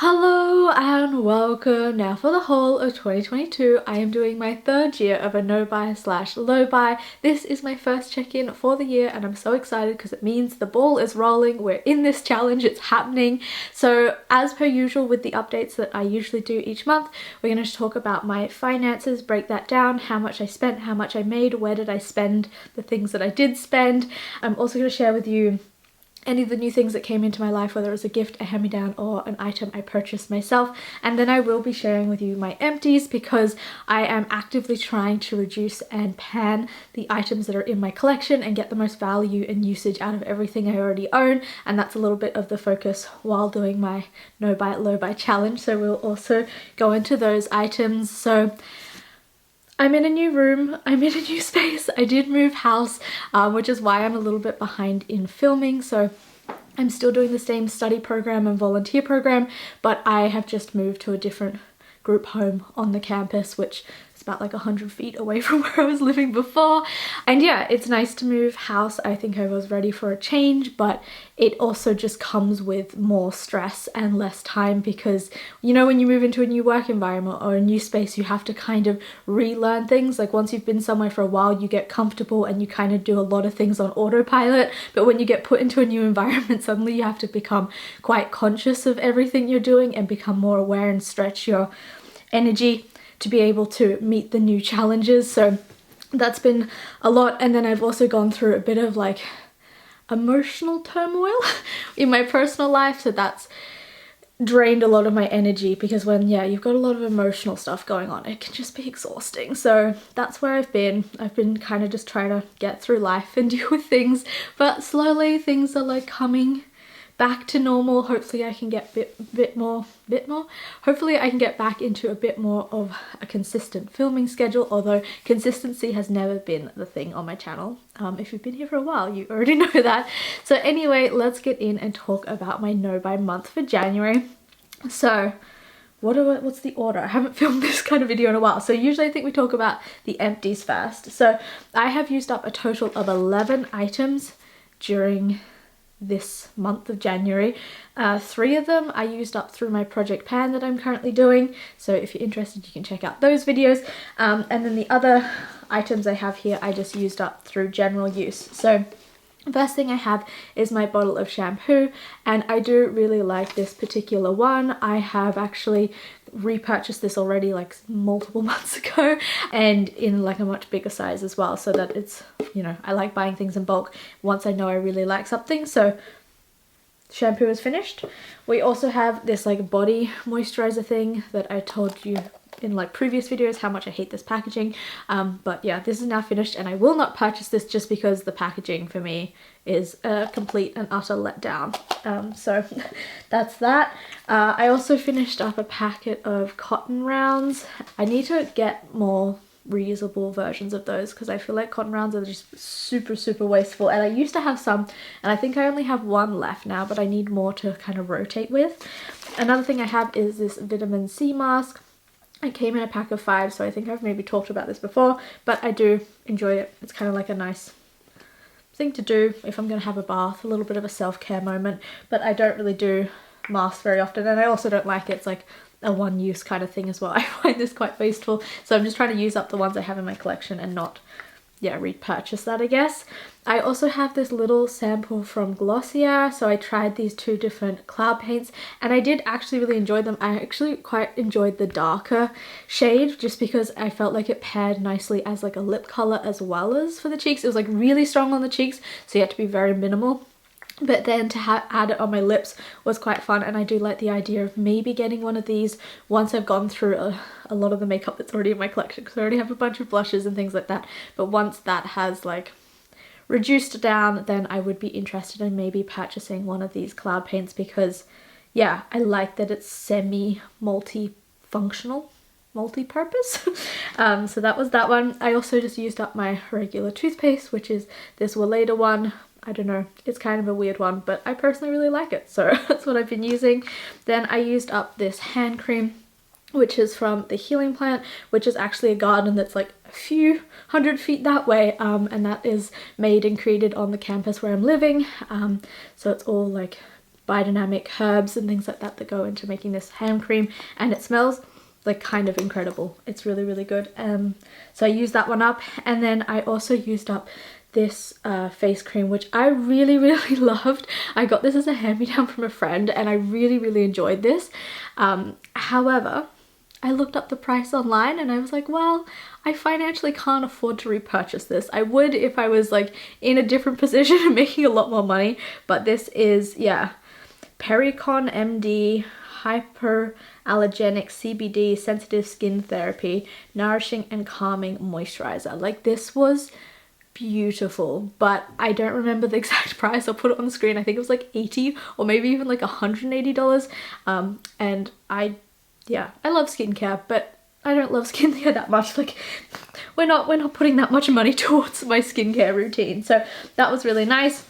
Hello and welcome. Now for the whole of 2022, I am doing my third year of a no buy / low buy. This is my first check-in for the year and I'm so excited because it means the ball is rolling. We're in this challenge, it's happening. So as per usual with the updates that I usually do each month, we're going to talk about my finances, break that down, how much I spent, how much I made, where did I spend the things that I did spend. I'm also going to share with you any of the new things that came into my life, whether it was a gift, a hand-me-down, or an item I purchased myself. And then I will be sharing with you my empties because I am actively trying to reduce and pan the items that are in my collection and get the most value and usage out of everything I already own. And that's a little bit of the focus while doing my no buy, low buy challenge. So we'll also go into those items. So I'm in a new room, I'm in a new space. I did move house, which is why I'm a little bit behind in filming. So I'm still doing the same study program and volunteer program, but I have just moved to a different group home on the campus, which is about like 100 feet away from where I was living before. And yeah, it's nice to move house. I think I was ready for a change, but it also just comes with more stress and less time because, you know, when you move into a new work environment or a new space, you have to kind of relearn things. Like once you've been somewhere for a while, you get comfortable and you kind of do a lot of things on autopilot. But when you get put into a new environment, suddenly you have to become quite conscious of everything you're doing and become more aware and stretch your energy to be able to meet the new challenges. So that's been a lot. And then I've also gone through a bit of like emotional turmoil in my personal life. So that's drained a lot of my energy because when, yeah, you've got a lot of emotional stuff going on, it can just be exhausting. So that's where I've been. I've been kind of just trying to get through life and deal with things, but slowly things are like coming back to normal. Hopefully I can get bit more. Hopefully I can get back into a bit more of a consistent filming schedule, although consistency has never been the thing on my channel. If you've been here for a while, you already know that. So anyway, let's get in and talk about my no buy month for January. So what's the order? I haven't filmed this kind of video in a while. So usually I think we talk about the empties first. So I have used up a total of 11 items during this month of January. 3 of them I used up through my project pan that I'm currently doing, so if you're interested you can check out those videos, and then the other items I have here I just used up through general use. So first thing I have is my bottle of shampoo, and I do really like this particular one. I have actually repurchased this already like multiple months ago and in like a much bigger size as well, so that it's, you know, I like buying things in bulk once I know I really like something. So shampoo is finished. We also have this like body moisturizer thing that I told you in like previous videos how much I hate this packaging, but yeah, this is now finished and I will not purchase this just because the packaging for me is a complete and utter letdown. So that's that. I also finished up a packet of cotton rounds. I need to get more reusable versions of those because I feel like cotton rounds are just super wasteful, and I used to have some and I think I only have one left now, but I need more to kind of rotate with. Another thing I have is this vitamin C mask. It came in a pack of 5, so I think I've maybe talked about this before, but I do enjoy it. It's kind of like a nice thing to do if I'm going to have a bath, a little bit of a self-care moment, but I don't really do masks very often, and I also don't like it. It's like a one-use kind of thing as well. I find this quite wasteful, so I'm just trying to use up the ones I have in my collection and not, yeah, repurchase that, I guess. I also have this little sample from Glossier, so I tried these 2 different cloud paints and I did actually really enjoy them. I actually quite enjoyed the darker shade just because I felt like it paired nicely as like a lip color as well as for the cheeks. It was like really strong on the cheeks, so you had to be very minimal. But then to add it on my lips was quite fun, and I do like the idea of maybe getting one of these once I've gone through a lot of the makeup that's already in my collection, because I already have a bunch of blushes and things like that. But once that has like reduced down, then I would be interested in maybe purchasing one of these cloud paints because, yeah, I like that it's multi-functional, multi-purpose. So that was that one. I also just used up my regular toothpaste, which is this Weleda one. I don't know, it's kind of a weird one, but I personally really like it, so that's what I've been using. Then I used up this hand cream, which is from the Healing Plant, which is actually a garden that's like a few 100 feet that way, and that is made and created on the campus where I'm living. So it's all like biodynamic herbs and things like that that go into making this hand cream, and it smells like kind of incredible. It's really, really good. So I used that one up, and then I also used up this face cream, which I really, really loved. I got this as a hand-me-down from a friend, and I really, really enjoyed this. However, I looked up the price online and I was like, well, I financially can't afford to repurchase this. I would if I was like in a different position and making a lot more money, but this is, yeah, Pericon MD Hyperallergenic CBD Sensitive Skin Therapy Nourishing and Calming Moisturizer. Like, this was beautiful, but I don't remember the exact price. I'll put it on the screen. I think it was like 80 or maybe even like $180. And I love skincare, but I don't love skincare that much. Like, we're not putting that much money towards my skincare routine. So that was really nice.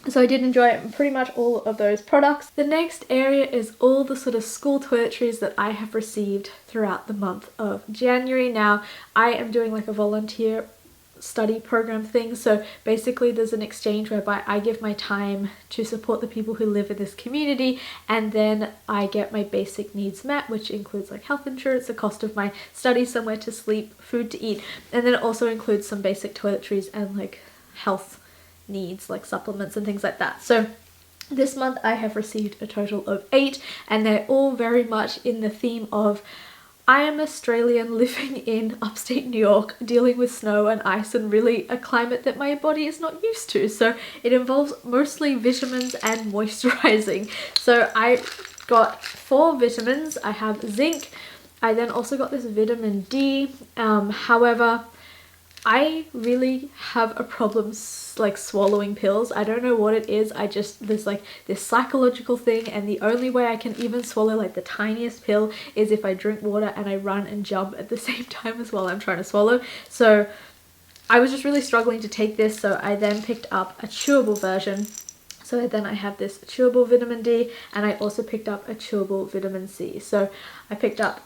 So I did enjoy pretty much all of those products. The next area is all the sort of school toiletries that I have received throughout the month of January. Now, I am doing like a volunteer study program thing, so basically there's an exchange whereby I give my time to support the people who live in this community, and then I get my basic needs met, which includes like health insurance, the cost of my study, somewhere to sleep, food to eat, and then it also includes some basic toiletries and like health needs like supplements and things like that. So this month I have received a total of 8, and they're all very much in the theme of I am Australian living in upstate New York, dealing with snow and ice and really a climate that my body is not used to. So it involves mostly vitamins and moisturizing. So I got 4 vitamins. I have zinc. I then also got this vitamin D. However, I really have a problem like swallowing pills. I don't know what it is. There's like this psychological thing, and the only way I can even swallow like the tiniest pill is if I drink water and I run and jump at the same time as while I'm trying to swallow. So I was just really struggling to take this, so I then picked up a chewable version. So then I have this chewable vitamin D, and I also picked up a chewable vitamin C. So I picked up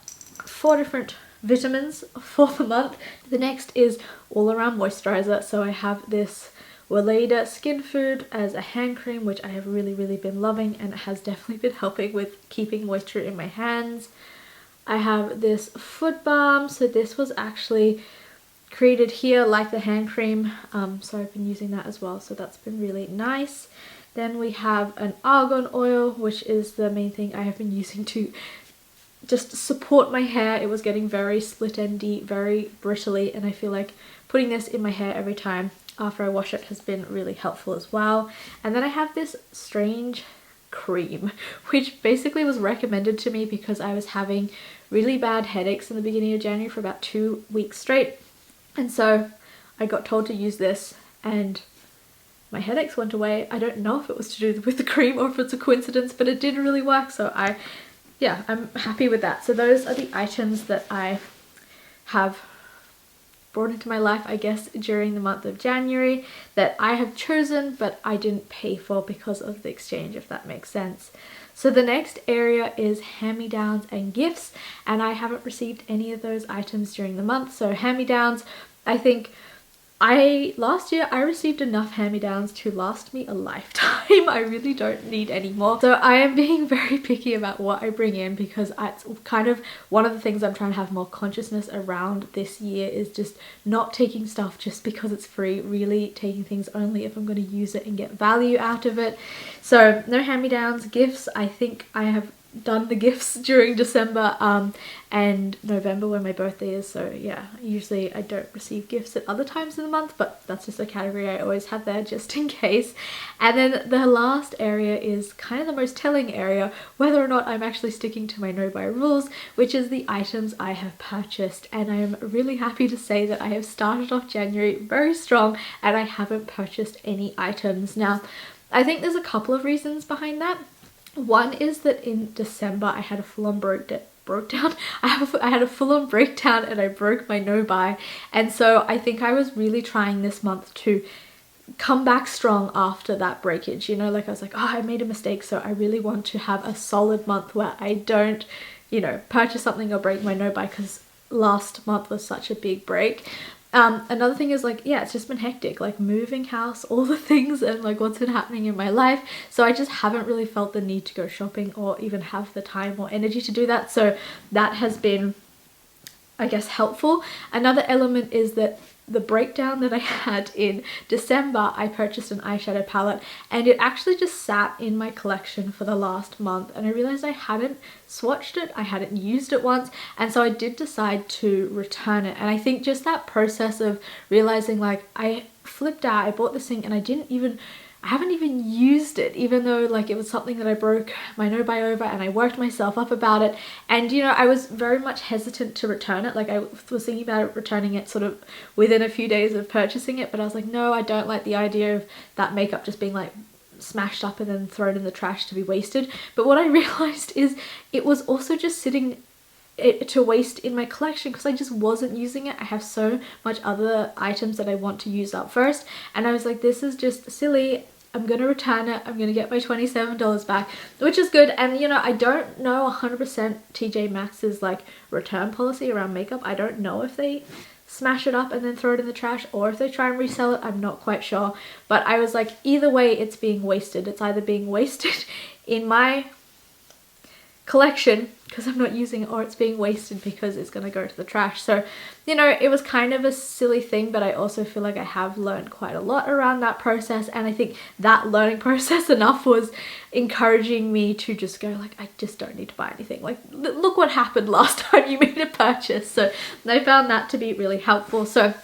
4 different vitamins for the month. The next is all around moisturizer. So I have this Weleda Skin Food as a hand cream, which I have really, really been loving, and it has definitely been helping with keeping moisture in my hands. I have this foot balm. So this was actually created here like the hand cream. So I've been using that as well. So that's been really nice. Then we have an argan oil, which is the main thing I have been using to just support my hair. It was getting very split-endy, very brittly, and I feel like putting this in my hair every time after I wash it has been really helpful as well. And then I have this strange cream, which basically was recommended to me because I was having really bad headaches in the beginning of January for about 2 weeks straight. And so I got told to use this, and my headaches went away. I don't know if it was to do with the cream or if it's a coincidence, but it did really work. So I'm happy with that. So those are the items that I have brought into my life, I guess, during the month of January that I have chosen, but I didn't pay for because of the exchange, if that makes sense. So the next area is hand-me-downs and gifts, and I haven't received any of those items during the month. So hand-me-downs, I think last year I received enough hand-me-downs to last me a lifetime. I really don't need any more. So I am being very picky about what I bring in, because it's kind of one of the things I'm trying to have more consciousness around this year, is just not taking stuff just because it's free, really taking things only if I'm going to use it and get value out of it. So no hand-me-downs. Gifts, I think I have done the gifts during December and November when my birthday is. So yeah, usually I don't receive gifts at other times in the month, but that's just a category I always have there just in case. And then the last area is kind of the most telling area, whether or not I'm actually sticking to my no-buy rules, which is the items I have purchased. And I am really happy to say that I have started off January very strong and I haven't purchased any items. Now, I think there's a couple of reasons behind that. One is that in December I had a full-on breakdown. I had a full-on breakdown and I broke my no-buy, and so I think I was really trying this month to come back strong after that breakage. You know, like I was like, oh, I made a mistake, so I really want to have a solid month where I don't, you know, purchase something or break my no-buy, because last month was such a big break. Another thing is like, yeah, it's just been hectic, like moving house, all the things, and like what's been happening in my life. So I just haven't really felt the need to go shopping or even have the time or energy to do that. So that has been, I guess, helpful. Another element is that the breakdown that I had in December, I purchased an eyeshadow palette and it actually just sat in my collection for the last month, and I realized I hadn't swatched it, I hadn't used it once, and so I did decide to return it. And I think just that process of realizing, like, I flipped out, I bought this thing and I haven't even used it, even though like it was something that I broke my no buy over, and I worked myself up about it. And you know, I was very much hesitant to return it. Like I was thinking about returning it sort of within a few days of purchasing it, but I was like, no, I don't like the idea of that makeup just being like smashed up and then thrown in the trash to be wasted. But what I realized is it was also just sitting to waste in my collection because I just wasn't using it. I have so much other items that I want to use up first, and I was like, this is just silly. I'm gonna return it. I'm gonna get my $27 back, which is good. And you know, I don't know 100% TJ Maxx's like return policy around makeup. I don't know if they smash it up and then throw it in the trash or if they try and resell it. I'm not quite sure, but I was like, either way it's being wasted. It's either being wasted in my collection because I'm not using it, or it's being wasted because it's going to go to the trash. So you know, it was kind of a silly thing, but I also feel like I have learned quite a lot around that process, and I think that learning process enough was encouraging me to just go like, I just don't need to buy anything. Like, look what happened last time you made a purchase. So I found that to be really helpful. So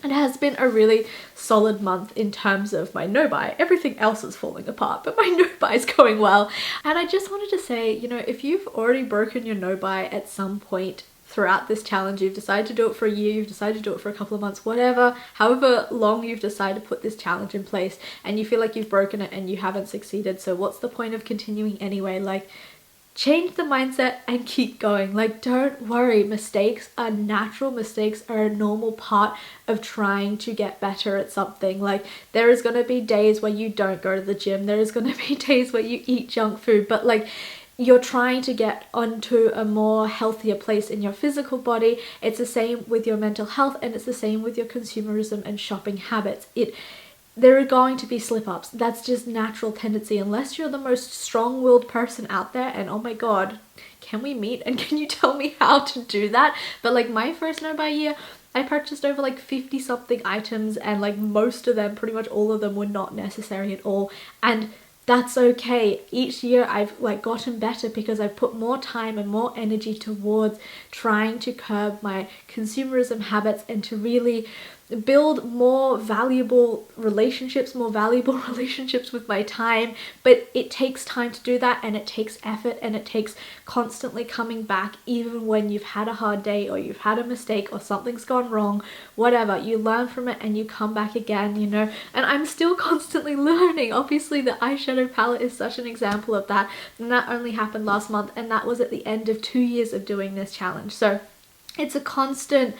it has been a really solid month in terms of my no-buy. Everything else is falling apart, but my no-buy is going well. And I just wanted to say, you know, if you've already broken your no-buy at some point throughout this challenge, you've decided to do it for a year, you've decided to do it for a couple of months, whatever, however long you've decided to put this challenge in place, and you feel like you've broken it and you haven't succeeded, so what's the point of continuing anyway? Like, change the mindset and keep going. Like, don't worry, mistakes are natural, mistakes are a normal part of trying to get better at something. Like, there is going to be days where you don't go to the gym, there is going to be days where you eat junk food, but like, you're trying to get onto a more healthier place in your physical body. It's the same with your mental health, and it's the same with your consumerism and shopping habits. There are going to be slip-ups. That's just natural tendency, unless you're the most strong-willed person out there, and oh my god, can we meet and can you tell me how to do that? But like, my first no-buy year, I purchased over like 50 something items, and like most of them, pretty much all of them, were not necessary at all, and that's okay. Each year I've like gotten better because I've put more time and more energy towards trying to curb my consumerism habits and to really build more valuable relationships with my time. But it takes time to do that, and it takes effort, and it takes constantly coming back, even when you've had a hard day or you've had a mistake or something's gone wrong, whatever. You learn from it and you come back again, you know. And I'm still constantly learning. Obviously the eyeshadow palette is such an example of that, and that only happened last month, and that was at the end of 2 years of doing this challenge. So it's a constant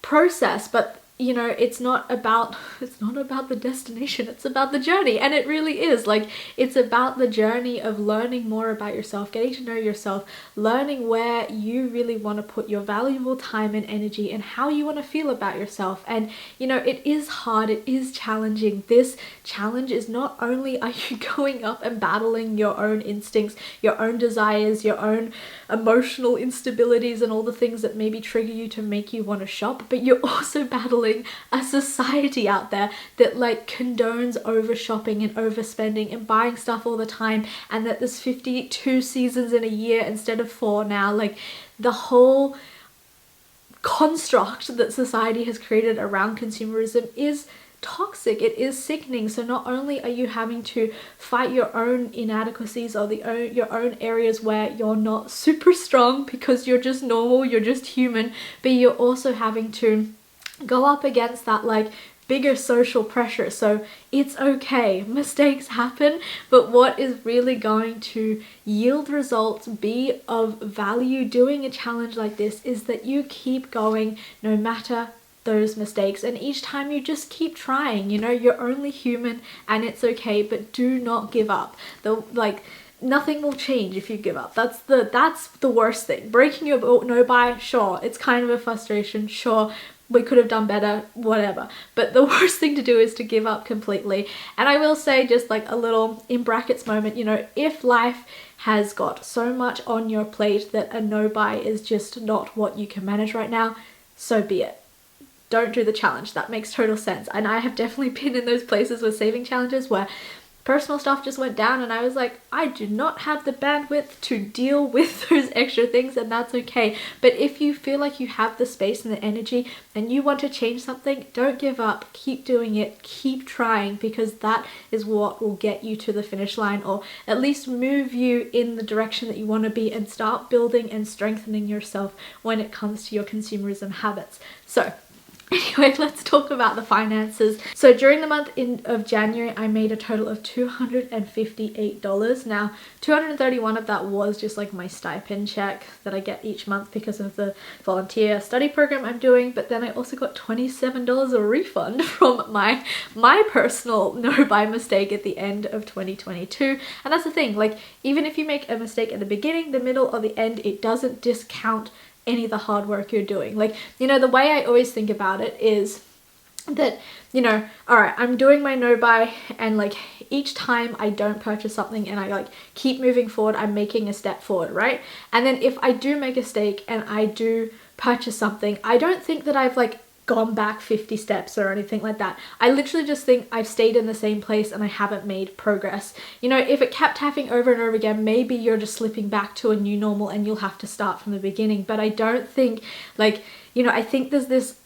process, but you know, it's not about the destination, it's about the journey. And it really is. Like, it's about the journey of learning more about yourself, getting to know yourself, learning where you really want to put your valuable time and energy, and how you want to feel about yourself. And you know, it is hard, it is challenging. This challenge is not only are you going up and battling your own instincts, your own desires, your own emotional instabilities, and all the things that maybe trigger you to make you want to shop, but you're also battling a society out there that like condones over shopping and overspending and buying stuff all the time, and that there's 52 seasons in a year instead of 4 now. Like, the whole construct that society has created around consumerism is toxic, it is sickening. So not only are you having to fight your own inadequacies or your own areas where you're not super strong because you're just normal, you're just human, but you're also having to go up against that like bigger social pressure. So it's okay, mistakes happen, but what is really going to yield results, be of value doing a challenge like this, is that you keep going no matter those mistakes, and each time you just keep trying. You know, you're only human and it's okay, but do not give up. Nothing will change if you give up. That's the worst thing. Breaking your no buy, sure, it's kind of a frustration, sure, we could have done better, whatever. But the worst thing to do is to give up completely. And I will say, just like a little in brackets moment, you know, if life has got so much on your plate that a no buy is just not what you can manage right now, so be it. Don't do the challenge. That makes total sense. And I have definitely been in those places with saving challenges where personal stuff just went down and I was like, I do not have the bandwidth to deal with those extra things, and that's okay. But if you feel like you have the space and the energy and you want to change something, don't give up. Keep doing it. Keep trying, because that is what will get you to the finish line, or at least move you in the direction that you want to be, and start building and strengthening yourself when it comes to your consumerism habits. So anyway, let's talk about the finances. So during the month of January, I made a total of $258. Now, $231 of that was just like my stipend check that I get each month because of the volunteer study program I'm doing. But then I also got $27 a refund from my personal no-buy mistake at the end of 2022. And that's the thing, like, even if you make a mistake at the beginning, the middle, or the end, it doesn't discount any of the hard work you're doing. Like, you know, the way I always think about it is that, you know, all right, I'm doing my no buy, and like each time I don't purchase something and I like keep moving forward, I'm making a step forward, right? And then if I do make a mistake and I do purchase something, I don't think that I've like gone back 50 steps or anything like that. I literally just think I've stayed in the same place and I haven't made progress. You know, if it kept happening over and over again, maybe you're just slipping back to a new normal and you'll have to start from the beginning. But I don't think, like, you know, I think there's this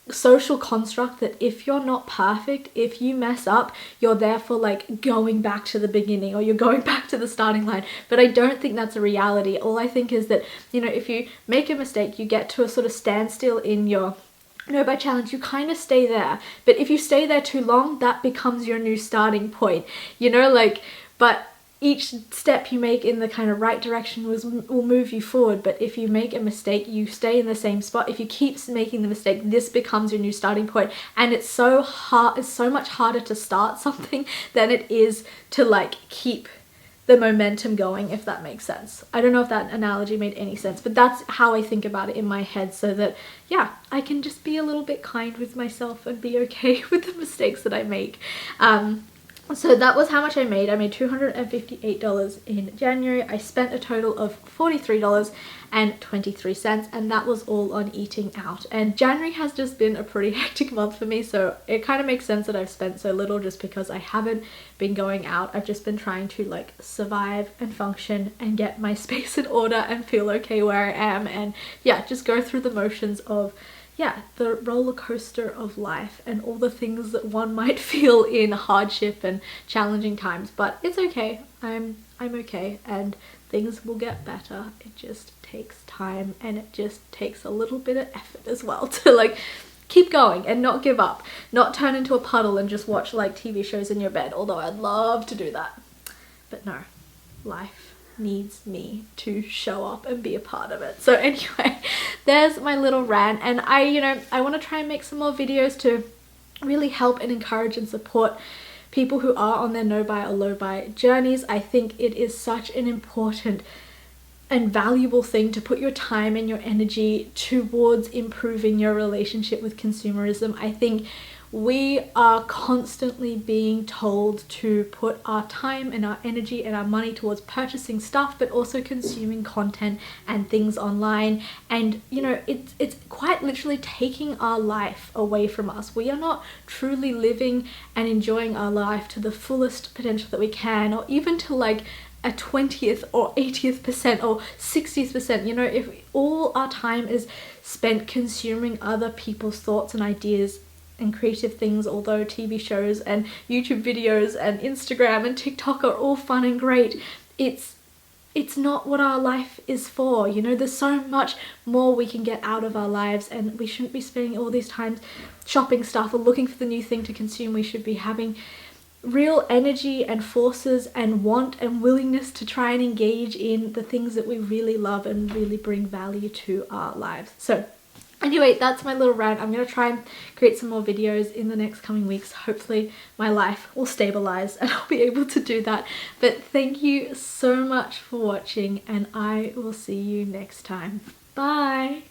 social construct that if you're not perfect, if you mess up, you're therefore like going back to the beginning, or you're going back to the starting line. But I don't think that's a reality. All I think is that, you know, if you make a mistake, you get to a sort of standstill in your no-buy challenge, you kind of stay there. But if you stay there too long, that becomes your new starting point, you know, like, but each step you make in the kind of right direction will move you forward. But if you make a mistake, you stay in the same spot. If you keep making the mistake, this becomes your new starting point. And it's so hard, it's so much harder to start something than it is to like keep the momentum going, if that makes sense. I don't know if that analogy made any sense, but that's how I think about it in my head, so that, yeah, I can just be a little bit kind with myself and be okay with the mistakes that I make. So that was how much I made. I made $258 in January. I spent a total of $43.23, and that was all on eating out. And January has just been a pretty hectic month for me, so it kind of makes sense that I've spent so little, just because I haven't been going out. I've just been trying to like survive and function and get my space in order and feel okay where I am, and yeah, just go through the motions of, yeah, the roller coaster of life and all the things that one might feel in hardship and challenging times. But it's okay. I'm okay, and things will get better. It just takes time, and it just takes a little bit of effort as well to like keep going and not give up, not turn into a puddle and just watch like TV shows in your bed, although I'd love to do that. But no, life needs me to show up and be a part of it. So anyway, there's my little rant, and I want to try and make some more videos to really help and encourage and support people who are on their no buy or low buy journeys. I think it is such an important and valuable thing to put your time and your energy towards improving your relationship with consumerism. I think we are constantly being told to put our time and our energy and our money towards purchasing stuff, but also consuming content and things online. And you know, it's quite literally taking our life away from us. We are not truly living and enjoying our life to the fullest potential that we can, or even to like a 20th or 80th percent or 60th percent. You know, if all our time is spent consuming other people's thoughts and ideas and creative things, although TV shows and YouTube videos and Instagram and TikTok are all fun and great, it's not what our life is for. You know, there's so much more we can get out of our lives, and we shouldn't be spending all these times shopping stuff or looking for the new thing to consume. We should be having real energy and forces and want and willingness to try and engage in the things that we really love and really bring value to our lives. So anyway, that's my little rant. I'm going to try and create some more videos in the next coming weeks. Hopefully my life will stabilize and I'll be able to do that. But thank you so much for watching, and I will see you next time. Bye!